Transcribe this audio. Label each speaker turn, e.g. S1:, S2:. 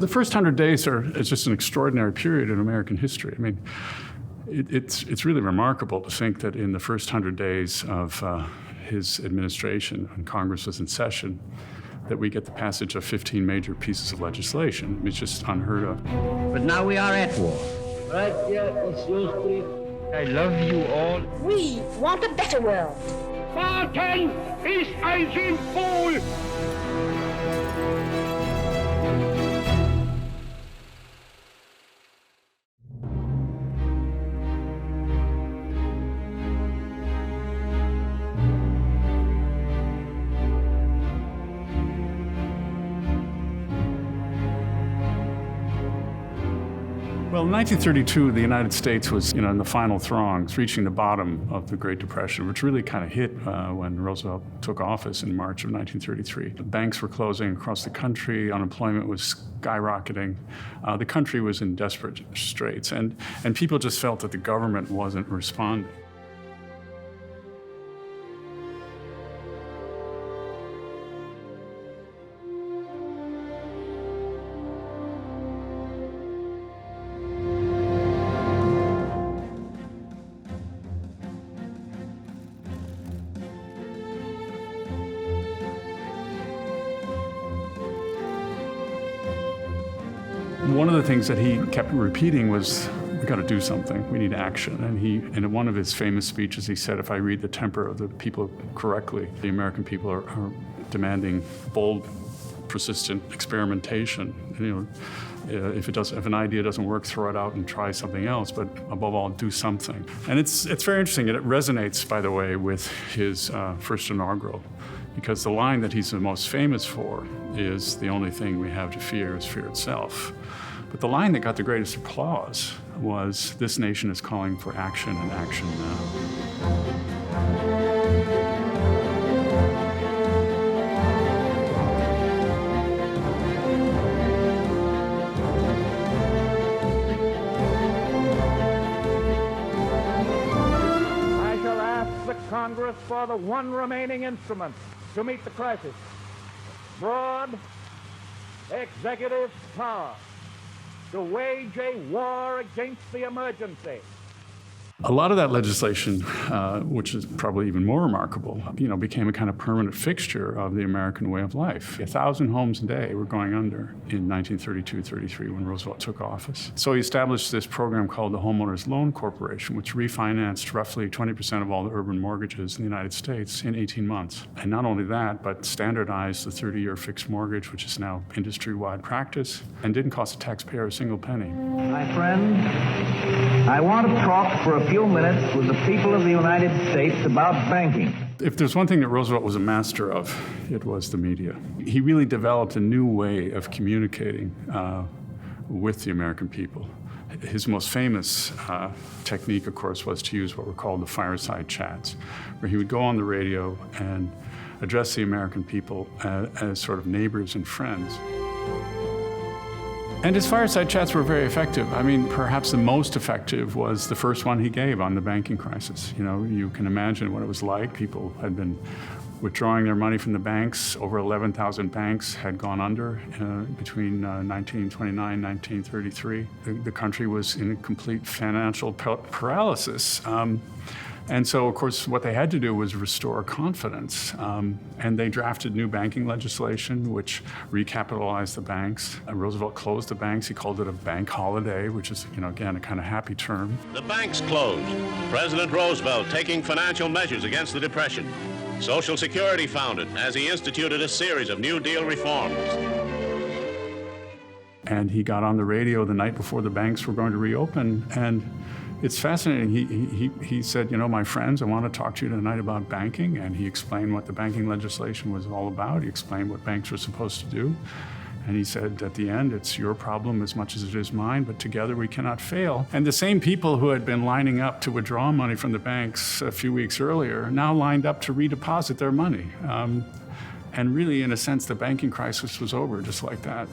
S1: The first 100 days is just an extraordinary period in American history. I mean, it's really remarkable to think that in the first 100 days of his administration, when Congress was in session, that we get the passage of 15 major pieces of legislation. It's just unheard of.
S2: But now we are at war.
S3: Right here is your street.
S2: I love you all.
S4: We want a better world.
S3: Satan ist ein Symbol.
S1: Well, in 1932, the United States was, in the final throngs, reaching the bottom of the Great Depression, which really kind of hit when Roosevelt took office in March of 1933. The banks were closing across the country, unemployment was skyrocketing. The country was in desperate straits, and people just felt that the government wasn't responding. One of the things that he kept repeating was, we got to do something, we need action. And in one of his famous speeches, he said, if I read the temper of the people correctly, the American people are demanding bold, persistent experimentation. If an idea doesn't work, throw it out and try something else, but above all, do something. And it's very interesting, and it resonates, by the way, with his first inaugural, because the line that he's the most famous for is, the only thing we have to fear is fear itself. But the line that got the greatest applause was, this nation is calling for action, and action now.
S3: Congress for the one remaining instrument to meet the crisis. Broad executive power to wage a war against the emergency.
S1: A lot of that legislation, which is probably even more remarkable, became a kind of permanent fixture of the American way of life. 1,000 homes a day were going under in 1932-33 when Roosevelt took office. So he established this program called the Homeowners Loan Corporation, which refinanced roughly 20% of all the urban mortgages in the United States in 18 months. And not only that, but standardized the 30-year fixed mortgage, which is now industry-wide practice, and didn't cost the taxpayer a single penny.
S5: My friend, I want to talk for a few minutes with the people of the United States about banking.
S1: If there's one thing that Roosevelt was a master of, it was the media. He really developed a new way of communicating with the American people. His most famous technique, of course, was to use what were called the fireside chats, where he would go on the radio and address the American people as sort of neighbors and friends. And his fireside chats were very effective. I mean, perhaps the most effective was the first one he gave on the banking crisis. You can imagine what it was like. People had been withdrawing their money from the banks. Over 11,000 banks had gone under between 1929 and 1933. The country was in a complete financial paralysis. And so, of course, what they had to do was restore confidence. And they drafted new banking legislation, which recapitalized the banks. Roosevelt closed the banks. He called it a bank holiday, which is, again, a kind of happy term.
S6: The banks closed. President Roosevelt taking financial measures against the Depression. Social Security founded as he instituted a series of New Deal reforms.
S1: And he got on the radio the night before the banks were going to reopen, and it's fascinating. He said, my friends, I want to talk to you tonight about banking, and he explained what the banking legislation was all about. He explained what banks were supposed to do. And he said, at the end, it's your problem as much as it is mine, but together we cannot fail. And the same people who had been lining up to withdraw money from the banks a few weeks earlier now lined up to redeposit their money. And really, in a sense, the banking crisis was over just like that.